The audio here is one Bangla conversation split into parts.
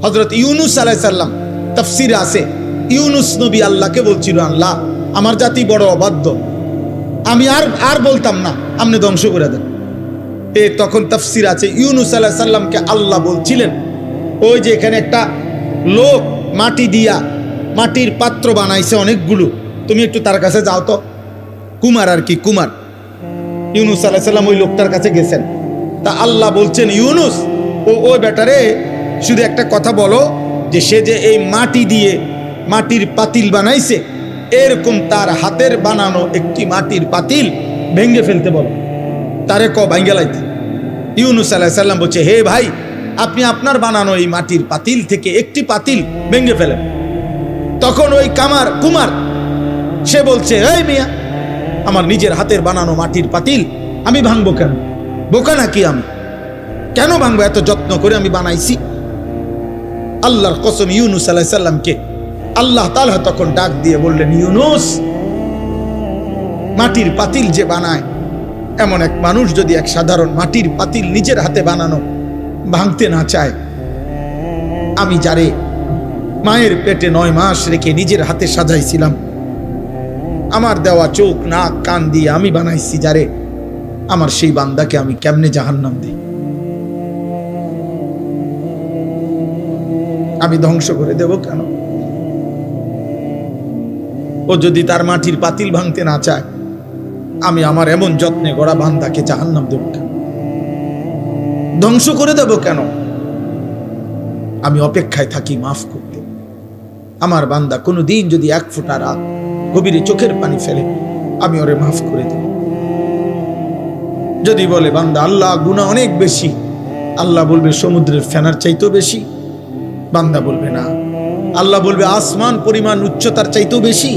হযরত ইউনুস আলাইহিস সালাম তাফসীরে আছে, ইউনুস নবী আল্লাহকে বলছিল, আল্লাহ আমার জাতি বড় অবাধ্য, আমি আর বলতাম না, আপনি ধ্বংস করে দেন। তখন তাফসীর আছে ইউনুস আলাইহিস সালামকে আল্লাহ বলছিলেন, ওই যে এখানে একটা লোক মাটি দিয়া মাটির পাত্র বানাইছে অনেকগুলো, তুমি একটু তার কাছে যাও তো। কুমার আর কি, কুমার। ইউনুস আলাইহিস সালাম ওই লোকটার কাছে গেছেন। তা আল্লাহ বলছেন, ইউনুস ওই বেটারে শুধু একটা কথা বলো, যে সে যে এই মাটি দিয়ে মাটির পাতিল বানাইছে, এরকম তার হাতের বানানো একটি মাটির পাতিল ভেঙে ফেলতে বলো, তারে ভাঙ্গে লাইতে। ইউনুস আলাইহিস সালাম বলছে, হে ভাই, আপনি আপনার বানানো এই মাটির পাতিল থেকে একটি পাতিল ভেঙে ফেলেন। তখন ওই কুমার সে বলছে, এই মিয়া, আমার নিজের হাতের বানানো মাটির পাতিল আমি ভাঙবো কেন? বোকা নাকি আমি? কেন ভাঙবো? এত যত্ন করে আমি বানাইছি। আল্লাহর কসম, ইউনুস আলাইহিস সালামকে আল্লাহ তাআলা তখন ডাক দিয়ে বললেন, ইউনুস, মাটির পাতিল যে বানায়, এমন এক মানুষ যদি এক সাধারণ মাটির পাতিল নিজের হাতে বানানো ভাঙতে না চায়, আমি যারে মায়ের পেটে 9 মাস রেখে নিজের হাতে সাজাইছিলাম, আমার দেওয়া চোখ নাক কান দিয়ে আমি বানাইছি যারে, আমার সেই বান্দাকে আমি কেমনে জাহান্নাম দিই? আমি ধ্বংস করে দেব কেন? ও যদি তার মাটির পাতিল ভাঙতে না চায়, আমি আমার এমন যত্নে গড়া বান্দাকে জাহান্নাম দেব কেন? ধ্বংস করে দেব কেন? আমি অপেক্ষায় থাকি মাফ করতে। আমার বান্দা কোনোদিন যদি 1 ফোঁটা রাত গভীরে চোখের পানি ফেলে, আমি ওরে মাফ করে দেব। যদি বলে বান্দা আল্লাহ গুনাহ অনেক বেশি, আল্লাহ বলবে সমুদ্রের ফেনার চাইতেও বেশি। বান্দা বলবে না। আল্লাহ বলবে আসমান পরিমাণ উচ্চতার চাইতেও বেশি।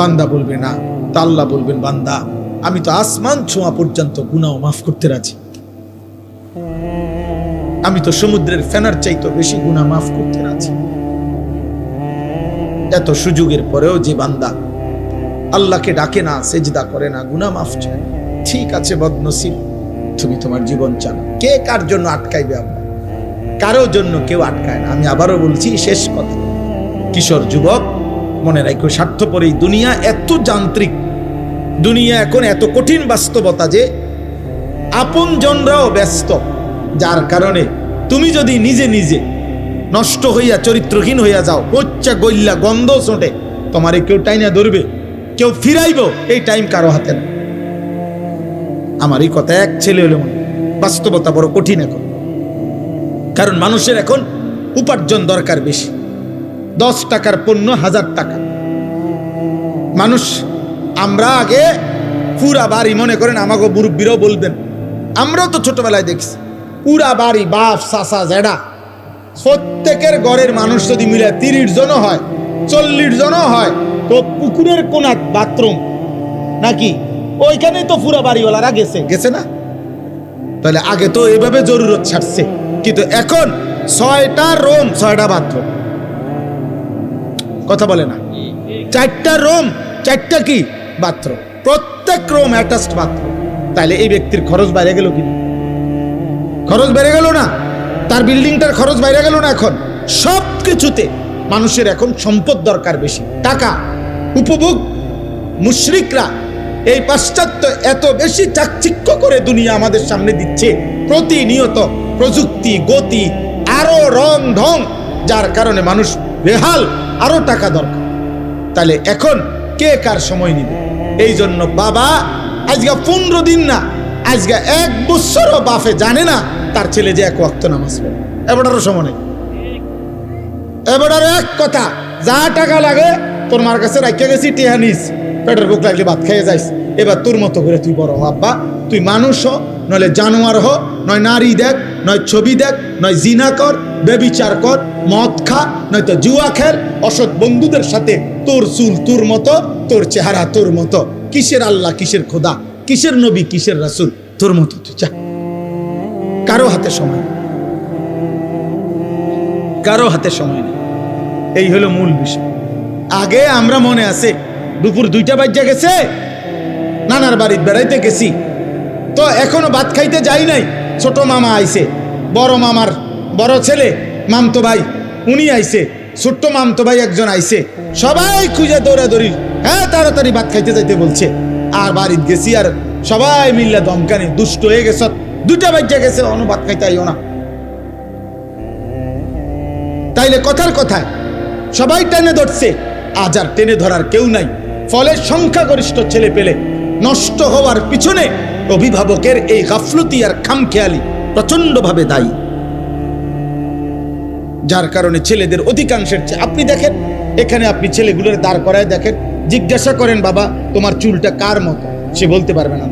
বান্দা বলবে না। তা আল্লাহ বলবেন, বান্দা আমি তো আসমান ছোঁয়া পর্যন্ত গুনাহ মাফ করতে রাজি, আমি তো সমুদ্রের ফেনার চাইতেও বেশি গুনাহ মাফ করতে রাজি। এত সুযোগের পরেও যে বান্দা আল্লাহকে ডাকে না, সেজদা করে না, গুনাহ মাফ চায়, ঠিক আছে বদনসিব, তুমি তোমার জীবন চালাও। কে কার জন্য আটকাইবে? আল্লাহ কারো জন্য কেউ আটকায় না। আমি আবারও বলছি, শেষ কথা, কিশোর যুবক মনে রাখো, স্বার্থপর এই দুনিয়া এত যান্ত্রিক, দুনিয়া এখন এত কঠিন বাস্তবতা যে আপন জনরাও ব্যস্ত, যার কারণে তুমি যদি নিজে নিজে নষ্ট হইয়া চরিত্রহীন হইয়া যাও, পচ্চা গইল্লা গন্ধ ছোটে, তোমারে কেউ টাইনা ধরবে, কেউ ফিরাইব, এই টাইম কারো হাতে না। আমার এই কথা এক ছেলে হলে মনে, বাস্তবতা বড় কঠিন এখন। কারণ মানুষের এখন উপার্জন দরকার বেশি। 10 টাকার পণ্য 1000 টাকা। মানুষ, আমরা আগে পুরা বাড়ি, মনে করেন আমাকে মুরব্বীরাও বলবেন, আমরাও তো ছোটবেলায় দেখছি, পুরা বাড়ি বাপ চাচা জেডা প্রত্যেকের ঘরের মানুষ যদি মিলে 30 জনও হয়, 40 জনও হয়, তো পুকুরের কোনাত বাথরুম নাকি, ওইখানেই তো পুরা বাড়িওয়ালারা গেছে না? তাহলে আগে তো এইভাবে জরুরত ছাড়ছে, কিন্তু এখন 6টা রুম 6টা বাথরুম। কথা বলে না? 4টা রুম 4টা কি বাথরুম, প্রত্যেক রুম অ্যাটাচড বাথরুম। তাহলে এই ব্যক্তির খরচ বাইরে গেল কি? খরচ বেড়ে গেল না? তার বিল্ডিংটার খরচ বাইরে গেল না? এখন সব কিছুতে মানুষের এখন সম্পদ দরকার বেশি, টাকা, উপভোগ। মুশরিকরা এই পাশ্চাত্য এত বেশি চাকচিক্য করে দুনিয়া আমাদের সামনে দিচ্ছে, প্রতিনিয়ত প্রযুক্তি, গতি, আরো রং ঢং, যার কারণে মানুষ বেহাল, আরো টাকা দরকার। তাহলে এখন কে কার সময় নিবে? এই জন্য বাবা আজকে 15 দিন না, আজকে 1 বছরও বাপে জানে না তার ছেলে যে 1 ওয়াক্ত নামাজ পড়ে। এবারও সময় নেই। এবার এক কথা, যা টাকা লাগে তোর মার কাছে রাখিয়া গেছি, টিহা নিস, পেটের বুক লাগলে ভাত খেয়ে যাইস। এবার তোর মতো করে তুই বড় হ আব্বা, তুই মানুষ হ, নইলে জানোয়ার হ, নয় নারী দেখ, নয় ছবি দেখ, নয় জিনা কর, বেবিচার কর, মদ খা, নয়তো জুয়া খেল, অসৎ বন্ধুদের সাথে, তোর চুল তোর মতো, তোর চেহারা তোর মতো, কিসের আল্লাহ, কিসের খোদা, কিসের নবী, কিসের রাসূল, তোর মতো তুই যা। কারো হাতে সময় নেই, কারো হাতে সময় নেই। এই হলো মূল বিষয়। আগে আমরা মনে আছে দুপুর 2টা বাজে গেছে, নানার বাড়িতে বেড়াইতে গেছি, তো এখনো ভাত খাইতে যাই নাই, ছোট মামা আইছে, বড় মামার বড় ছেলে, মামতো ভাই উনি আইছে, ছোট্ট মামতো ভাই একজন আইছে, সবাই খুঁজে দৌড়াদৌড়ি, হ্যাঁ তাড়াতাড়ি ভাত খাইতে যাইতে বলছে। আর বাড়িতে গেছি আর সবাই মিল্লা দমকানি, দুষ্ট হয়ে গেছ, 2টা বাচ্চা গেছে, অন্য ভাত খাইতে আইও না। তাইলে কথার কথায় সবাই টেনে ধরছে, আজ আর টেনে ধরার কেউ নাই। ফলে সংখ্যাগরিষ্ঠ ছেলে পেলে নষ্ট হওয়ার পিছনে অভিভাবকের এই গাফলতি আর খামখেয়ালি প্রচন্ডভাবে দায়ী, যার কারণে ছেলেদের অধিকাংশের চেয়ে, আপনি দেখেন এখানে আপনি ছেলেগুলোর দাঁড় করায় দেখেন, জিজ্ঞাসা করেন বাবা তোমার চুলটা কার মতো, সে বলতে পারবে না।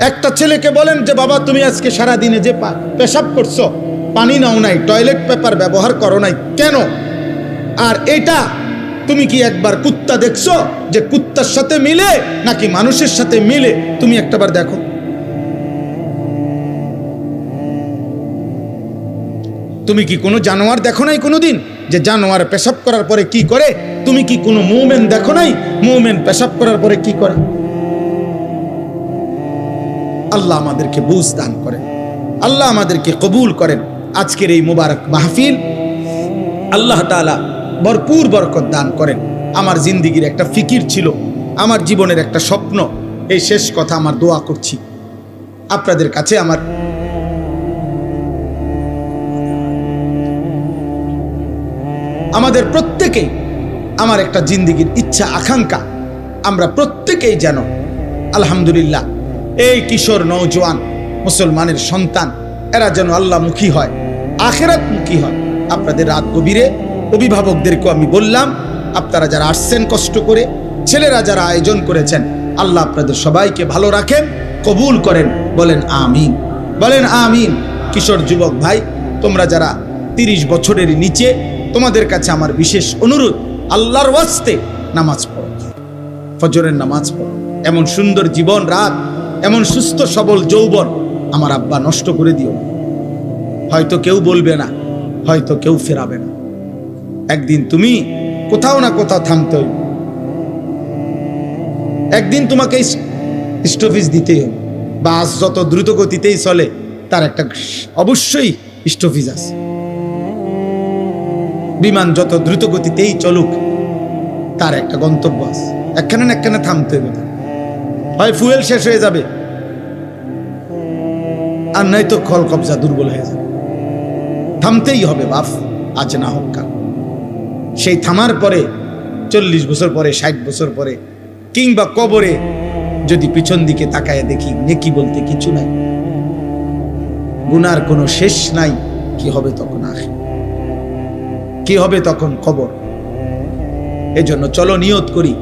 একটা ছেলেকে বলেন যে বাবা তুমি আজকে সারা দিনে যে পেশাব করছো, পানি নাও নাই, টয়লেট পেপার ব্যবহার করো নাই কেন? আর এটা তুমি কি একবার কুত্তা দেখছো যে কুত্তার সাথে মিলে নাকি মানুষের সাথে মিলে? তুমি একটাবার দেখো। তুমি কি কোনো জানোয়ার দেখো নাই কোনোদিন যে জানোয়ার পেশাব করার পরে কি করে? তুমি কি কোনো মুমিন দেখো নাই মুমিন পেশাব করার পরে কি করে? আল্লাহ আমাদেরকে বুঝ দান করেন, আল্লাহ আমাদেরকে কবুল করেন। আজকের এই মুবারক মাহফিল আল্লাহ তাআলা ভরপুর বরকত দান করেন। আমার জিন্দিগির একটা ফিকির ছিল, আমার জীবনের একটা স্বপ্ন, এই শেষ কথা আমার দোয়া করছি আপনাদের কাছে। আমাদের প্রত্যেকেই, আমার একটা জিন্দিগির ইচ্ছা আকাঙ্ক্ষা, আমরা প্রত্যেকেই যেন আলহামদুলিল্লাহ এই কিশোর নওজোয়ান মুসলমানের সন্তান, এরা যেন আল্লাহমুখী হয়, আখিরাতমুখী হয়। আপনাদের রাত গভীরে অভিভাবকদেরকে আমি বললাম, আপনারা যারা আসছেন কষ্ট করে, ছেলেরা যারা আয়োজন করেছেন, আল্লাহ আপনাদের সবাইকে ভালো রাখেন, কবুল করেন, বলেন আমিন, বলেন আমিন। কিশোর যুবক ভাই, তোমরা যারা 30 বছরের নিচে, তোমাদের কাছে আমার বিশেষ অনুরোধ, আল্লাহর ওয়াস্তে নামাজ পড়ো, ফজরের নামাজ পড়ো। এমন সুন্দর জীবন রাত, এমন সুস্থ সবল যৌবন আমার আব্বা নষ্ট করে দিও। হয়তো কেউ বলবে না, হয়তো কেউ ফেরাবে না, একদিন তুমি কোথাও না কোথাও থামতে হইবে, একদিন তোমাকে স্টপেজ দিতেই হবে। বাস যত দ্রুত গতিতেই চলে তার একটা অবশ্যই স্টপেজ আছে, বিমান যত দ্রুত গতিতেই চলুক তার একটা গন্তব্য আছে, একখানে না একখানে থামতে হবে। হয় ফুয়েল শেষ হয়ে যাবে, আর নয়তো কল কবজা দুর্বল হয়ে যাবে। থামতেই হবে বাপ, আজ না হোক কাল। সেই থামার পরে 40 বছর পরে, 60 বছর পরে, কিংবা কবরে যদি পিছন দিকে তাকায় দেখি নেকি বলতে কিছু নাই, গুনার কোনো শেষ নাই, কি হবে তখন? কি হবে তখন? কবর। এজন্য চলো নিয়ত করি,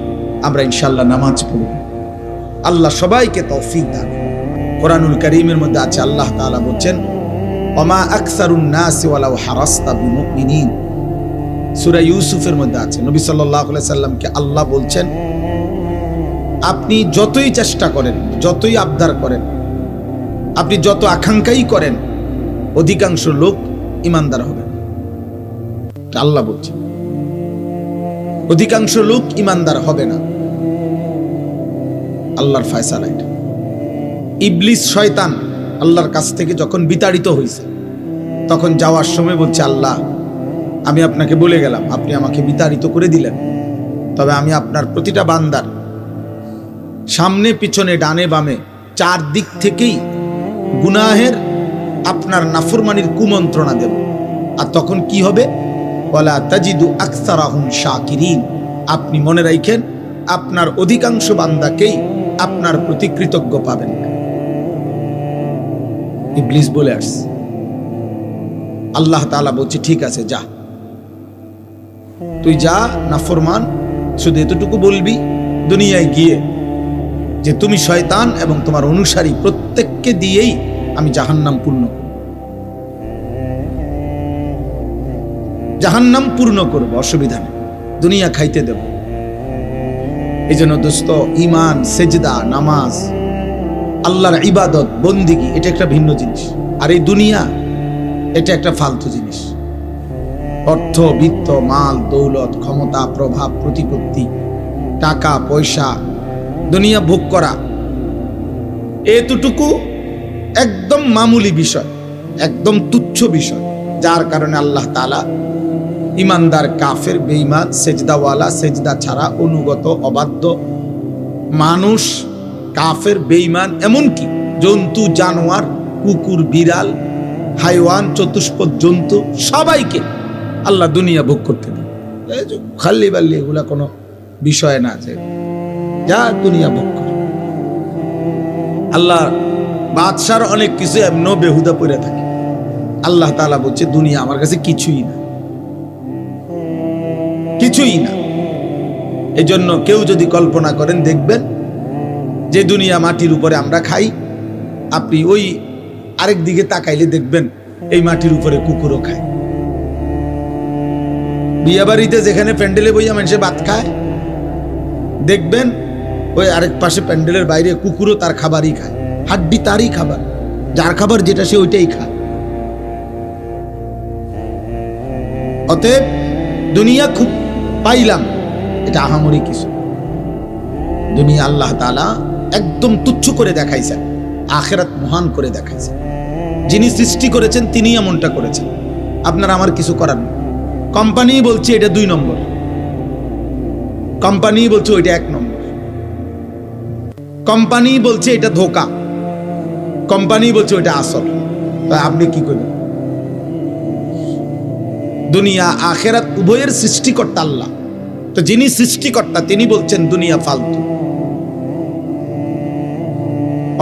আমরা ইনশাআল্লাহ নামাজ পড়ব। আল্লাহ সবাইকে তৌফিক দান। কোরআনুল কারীমের মধ্যে আছে, আল্লাহ তাআলা বলছেন, ওমা আকসারুন নাসি ওয়ালাউ হারাসতা বিমুমিনিন। সূরা ইউসুফের মধ্যে আছে, নবী সাল্লাল্লাহু আলাইহি সাল্লামকে আল্লাহ বলছেন, আপনি যতই চেষ্টা করেন, যতই আবদার করেন, আপনি যত আকাঙ্ক্ষাই করেন, অধিকাংশ লোক ইমানদার হবে না। আল্লাহ বলছেন অধিকাংশ লোক ইমানদার হবে না। আল্লাহর ফয়সালা এটা। ইবলিস শয়তান আল্লাহর কাছ থেকে যখন বিতাড়িত হয়েছে, তখন যাওয়ার সময় বলছে, আল্লাহ আমি আপনাকে বলে গেলাম, আপনি আমাকে বিতাড়িত করে দিলেন, তবে আমি আপনার প্রতিটা বান্দার সামনে পিছনে ডানে বামে 4 দিক থেকেই গুনাহের আপনার নাফরমানির কুমন্ত্রণা দেব। আর তখন কি হবে? ওয়ালা তাজিদু আকসারাহুম শাকিরিন। আপনি মনে রাখেন, আপনার অধিকাংশ বান্দাকেই আপনার প্রতি কৃতজ্ঞ পাবেন। ইবলিস বলে আসছে। আল্লাহ তাআলা বলছে, ঠিক আছে যা, তুই যা নাফরমান, শুধু এতটুকু বলবি দুনিয়ায় গিয়ে যে তুমি শয়তান এবং তোমার অনুসারী প্রত্যেককে দিয়েই আমি জাহান্নাম পূর্ণ করব, জাহান্নাম পূর্ণ করব, অসুবিধা নেই, দুনিয়া খাইতে দেব। এই জন্য দোস্ত, ঈমান, সেজদা, নামাজ, আল্লাহর ইবাদত, বন্দিগি, এটা একটা ভিন্ন জিনিস। আর এই দুনিয়া এটা একটা ফালতু জিনিস। অর্থ, বিত্ত, মাল, দৌলত, ক্ষমতা, প্রভাব, প্রতিপত্তি, টাকা পয়সা, দুনিয়া ভোগ করা, এতটুকু একদম মামুলি বিষয়। একদম তুচ্ছ বিষয়, যার কারণে আল্লাহ তাআলা ইমানদার, কাফের, বেঈমান, সেজদাওয়ালা, সেজদা ছাড়া, অনুগত, অবাধ্য মানুষ, কাফের, বেঈমান, এমনকি জন্তু, জানোয়ার, কুকুর, বিড়াল, হাইওয়ান, চতুষ্পদ জন্তু, সবাইকে আল্লাহ দুনিয়া ভোগ করতে দেন। খাল্লি বাল্লি এগুলা কোনো বিষয় না, যে যা দুনিয়া ভোগ করে। আল্লাহ বাদশার অনেক কিছু এমনও বেহুদা পড়ে থাকে। আল্লাহ তাআলা বলছে দুনিয়া আমার কাছে কিছুই না, কিছুই না। এই জন্য কেউ যদি কল্পনা করেন, দেখবেন যে দুনিয়া মাটির উপরে আমরা খাই, আপনি ওই আরেক দিকে তাকাইলে দেখবেন এই মাটির উপরে কুকুরও খায়। বিয়ে বাড়িতে যেখানে প্যান্ডেলে বইয়া মানুষে ভাত খায়, দেখবেন ওই আরেক পাশে প্যান্ডেলের বাইরে কুকুরও তার খাবারই খায়। হাড্ডি তারই খাবার, যার খাবার যেটা সে ওইটাই খায়। অতএব দুনিয়া খুব পাইলাম, এটা আহামরি কিছু। দুনিয়া আল্লাহ তাআলা একদম তুচ্ছ করে দেখাইছেন, আখিরাত মহান করে দেখাইছেন। যিনি সৃষ্টি করেছেন তিনি এমনটা করেছেন, আপনার আমার কিছু করার নেই। কোম্পানি বলছে এটা 2 নম্বর, কোম্পানি বলছে ওইটা 1 নম্বর, কোম্পানি বলছে এটা ধোঁকা, কোম্পানি বলছে ওইটা আসল। আপনি কি করবেন? দুনিয়া আখিরাত উভয়ের সৃষ্টিকর্তা আল্লাহ। তো যিনি সৃষ্টিকর্তা তিনি বলছেন দুনিয়া ফালতু।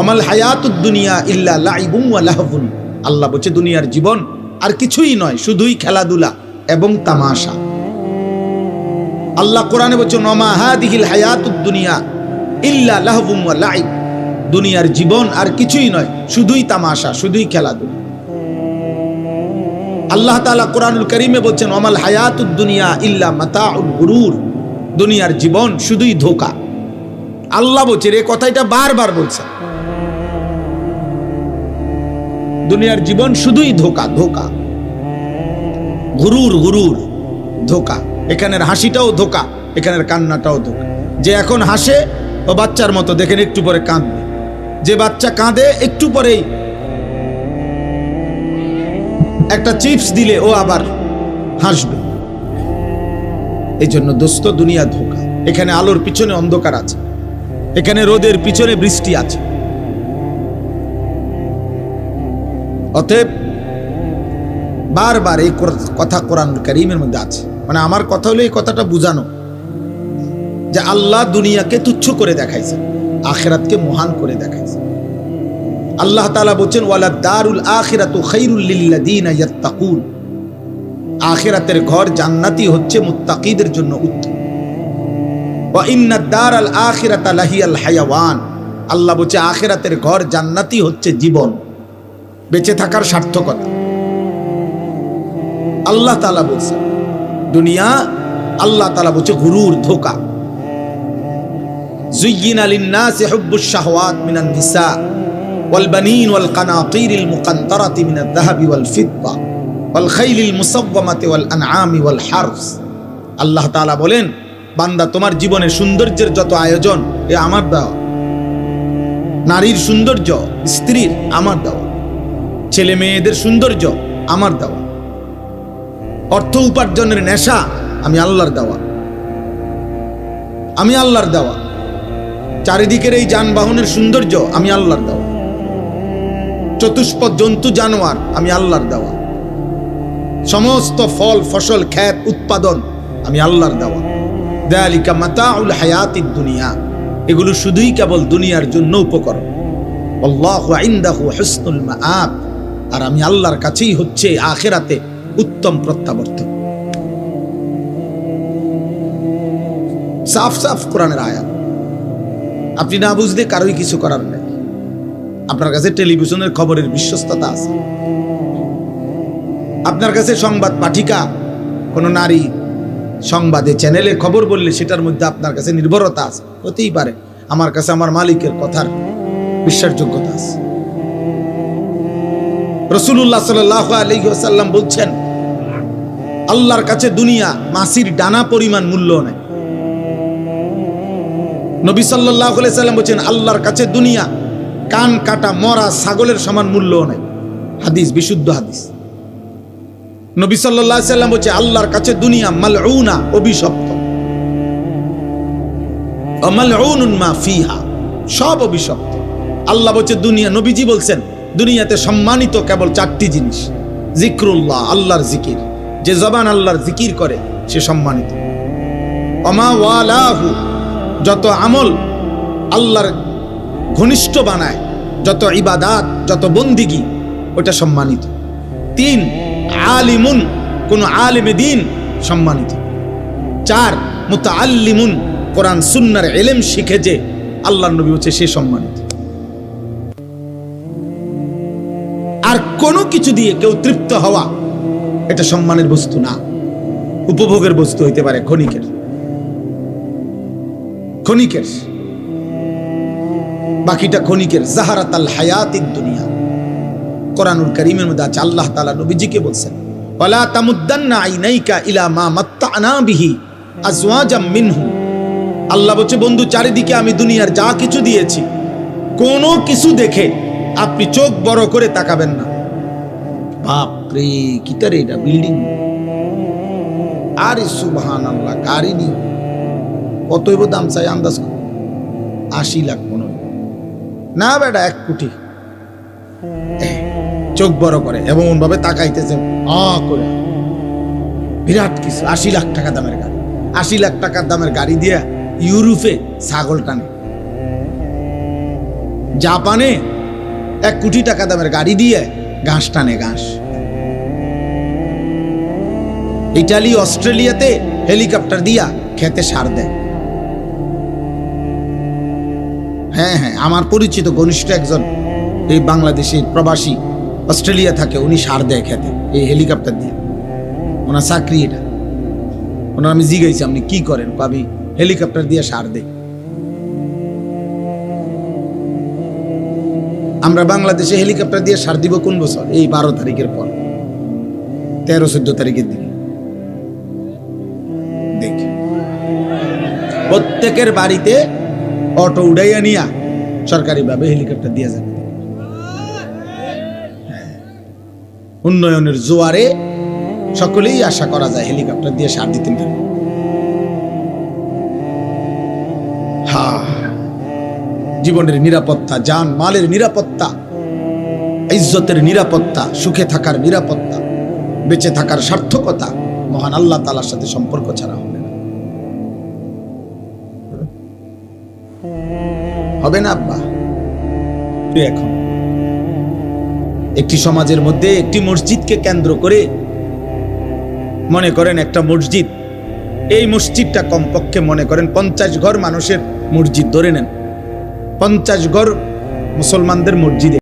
আমাল হায়াতুদ দুনিয়া ইল্লা লাইবুন ওয়া লাহবুন, আল্লাহ বলছে দুনিয়ার জীবন আর কিছুই নয়, শুধুই খেলাধুলা এবং তামাশা। আল্লাহ কোরআনে বলছে ওমা হাদিহিল হায়াতুদ দুনিয়া ইল্লা লাহবুন ওয়া লাইব, দুনিয়ার জীবন আর কিছুই নয়, শুধুই তামাশা, শুধুই খেলাধুলা। আল্লাহ তাআলা কোরআনুল কারীমে বলছেন ওমাল হায়াতুদ দুনিয়া ইল্লা মাতাউল গুরুর, দুনিয়ার জীবন শুধুই ধোঁকা। আল্লাহ বলছে, এই কথাটা বারবার বলছে, দুনিয়ার জীবন শুধুই ধোঁকা, ধোঁকা, গুরুর, গুরুর, ধোঁকা। এখানের হাসিটাও ধোঁকা, এখানের কান্নাটাও ধোঁকা। যে এখন হাসে ও বাচ্চার মতো, দেখেন একটু পরে কাঁদবে। যে বাচ্চা কাঁদে একটু পরেই একটা চিপস দিলে ও আবার হাসবে। এই জন্য দোস্ত, দুনিয়া ধোঁকা। এখানে আলোর পিছনে অন্ধকার আছে, এখানে রোদের পিছনে বৃষ্টি আছে। অতএব বারবার এই কথা কোরআনুল কারীমের মধ্যে আছে। মানে আমার কথা হলো এই কথাটা বুঝানো যে আল্লাহ দুনিয়াকে তুচ্ছ করে দেখাইছে, আখিরাতকে মহান করে দেখাইছে। আল্লাহ তাআলা বলেন ওয়ালা দারুল আখিরাতু খায়রুল লিল্লাযিনা ইয়াত্তাকুন, আখিরাতের ঘর জান্নাতি হচ্ছে মুত্তাকিদের জন্য উত্তম। ওয়া ইন্নাদ দারাল আখিরাতা লাহিয়াল হায়াওয়ান, আল্লাহ বলছে আখিরাতের ঘর জান্নাতি হচ্ছে জীবন, বেঁচে থাকার সার্থকতা। আল্লাহ তাআলা বলছে দুনিয়া, আল্লাহ তাআলা বলছে গুরুর, ধোঁকা। যুয়্যিনা লিন-নাসি হুব্বুশ শাহওয়াত মিনান নিসা ওয়াল বানিন ওয়াল কানাতিরিল মুকান্তারাতি মিনাদ যাহাবি ওয়াল ফিদ্দা ওয়াল খাইলিল মুসাওওয়ামাতি ওয়াল আনআমি ওয়াল হারস। আল্লাহ তাআলা বলেন, বান্দা তোমার জীবনের সৌন্দর্যের যত আয়োজন এ আমার দেওয়া, নারীর সৌন্দর্য, স্ত্রীর আমার দেওয়া, ছেলে মেয়েদের সৌন্দর্য আমার দেওয়া, অর্থ উপার্জনের নেশা আমি আল্লাহর দেওয়া, আমি আল্লাহর দেওয়া, চারিদিকের এই যানবাহনের সৌন্দর্য আমি আল্লাহর দেওয়া, চতুষ্পদ জন্তু জানোয়ার আমি আল্লাহর দেওয়া, সমস্ত ফল ফসল ক্ষেত উৎপাদন আমি আল্লাহর দেওয়া। যালিকা মাতাউল হায়াতিদ দুনিয়া, এগুলো শুধুই কেবল দুনিয়ার জন্য উপকরণ। আল্লাহু ইনদাহু হুসনুল মাআব, আর আমি আল্লাহর কাছেই হচ্ছে আখিরাতে উত্তম প্রত্যাবর্তন। সাফ সাফ কোরআনের আয়াত, আপনি না বুঝলে কারোই কিছু করার নেই। আপনার কাছে টেলিভিশনের খবরের বিশ্বস্ততা আছে, আপনার কাছে সংবাদ পাঠিকা কোনো নারী সংবাদে চ্যানেলে খবর বললে সেটার মধ্যে আপনার কাছে নির্ভরতা আছে, হতেই পারে আমার কাছে আমার মালিকের কথার বিশ্বাসযোগ্যতা আছে। রাসূলুল্লাহ সাল্লাল্লাহু আলাইহি ওয়াসাল্লাম বলছেন, আল্লাহর কাছে দুনিয়া মাছির ডানা পরিমাণ মূল্য নেই। নবী সাল্লাল্লাহু আলাইহি ওয়াসাল্লাম বলছেন, আল্লাহর কাছে দুনিয়া কান কাটা মরা ছাগলের সমান মূল্য নেই। হাদিস, বিশুদ্ধ হাদিস। নবী সাল্লাল্লাহু আলাইহি সাল্লাম বলেছে আল্লাহর কাছে দুনিয়া মালউনা, অভিশপ্ত। ওয়া মালউনুন মা ফিহা, সব অভিশপ্ত। আল্লাহ বলছে দুনিয়া, নবীজি বলছেন দুনিয়াতে সম্মানিত কেবল 4টি জিনিস। জিক্রুল্লাহ, আল্লাহর জিকির, যে জবান আল্লাহর জিকির করে সে সম্মানিত। ওমা ওয়ালাহু, যত আমল আল্লাহর ঘনিষ্ঠ বানায়, যত ইবাদাত, যত বন্দিগি, ওটা সম্মানিত। 3 আলিমুন, কোন আলিমে দ্বীন, সম্মানিত। 4 মুতাআল্লিমুন, কোরআন সুন্নাহর ইলম শিখে যে আল্লাহর নবী হচ্ছে সে সম্মানিত। আর কোনো কিছু দিয়ে কেউ তৃপ্ত হওয়া এটা সম্মানের বস্তু না, উপভোগের বস্তু হইতে পারে, ক্ষণিকের। বাকিটা ক্ষণিকের। জাহারাতাল হায়াতিদ দুনিয়া, কোরআনুল কারীমের মধ্যে আছে, আল্লাহ তাআলা নবীজিকে বলছেন ওয়ালা তামুদ্দান্না আইনাইকা ইলা মা মাত্তা'না বিহি আজওয়াজাম মিনহুম। আল্লাহ বলছে বন্ধু, চারিদিকে আমি দুনিয়ার যা কিছু দিয়েছি, কোনো কিছু দেখে আপনি চোখ বড় করে তাকাবেন না। বাপ রে, কিতারে এটা বিল্ডিং! আরে সুবহানাল্লাহ, গাড়ি নি কত হইব দাম চাই আন্দাজ কর? 80 লাখ মনে হয় না বেটা, 1 কোটি। চোখ বড় করে এমন ভাবে তাকাইতেছে করে, বিরাট কিছু। 80 লাখ টাকা দামের গাড়ি, 80 লাখ টাকার দামের গাড়ি দিয়া ইউরোপে ছাগল টানে, জাপানে 1 কোটি টাকা দামের গাড়ি দিয়ে ঘাস টানে, ঘাস। ইটালি, অস্ট্রেলিয়াতে হেলিকপ্টার দিয়া খেতে সার দেয়। হ্যাঁ, আমার পরিচিত ঘনিষ্ঠ একজন এই বাংলাদেশের প্রবাসী, অস্ট্রেলিয়া থাকে, উনি সার দেয় খেতে এই হেলিকপ্টার দিয়ে। ওনার চাকরি এটা। ওনার আমি জিজ্ঞাসি আপনি কি করেন? আমি হেলিকপ্টার দিয়ে সার দেই। আমরা বাংলাদেশে হেলিকপ্টার দিয়ে সার দিব কোন বছর? এই 12 তারিখের পর, 13-14 তারিখের দিকে দেখি প্রত্যেকের বাড়িতে অটো উড়াইয়া নিয়া সরকারিভাবে হেলিকপ্টার দিয়ে যাবে। উন্নয়নের জোয়ারে সকলেই আশা করা যায় হেলিকপ্টার দিয়ে সার দিতেন। জীবনের নিরাপত্তা, জান মালের নিরাপত্তা, ইজ্জতের নিরাপত্তা, সুখে থাকার নিরাপত্তা, বেঁচে থাকার সার্থকতা মহান আল্লাহ তাআলার সাথে সম্পর্ক ছাড়া হবে না আব্বা। এখন একটি সমাজের মধ্যে একটি মসজিদকে কেন্দ্র করে মনে করেন একটা মসজিদ, এই মসজিদটা কমপক্ষে মনে করেন 50 ঘর মানুষের মসজিদ ধরে নেন, 50 ঘর মুসলমানদের মসজিদে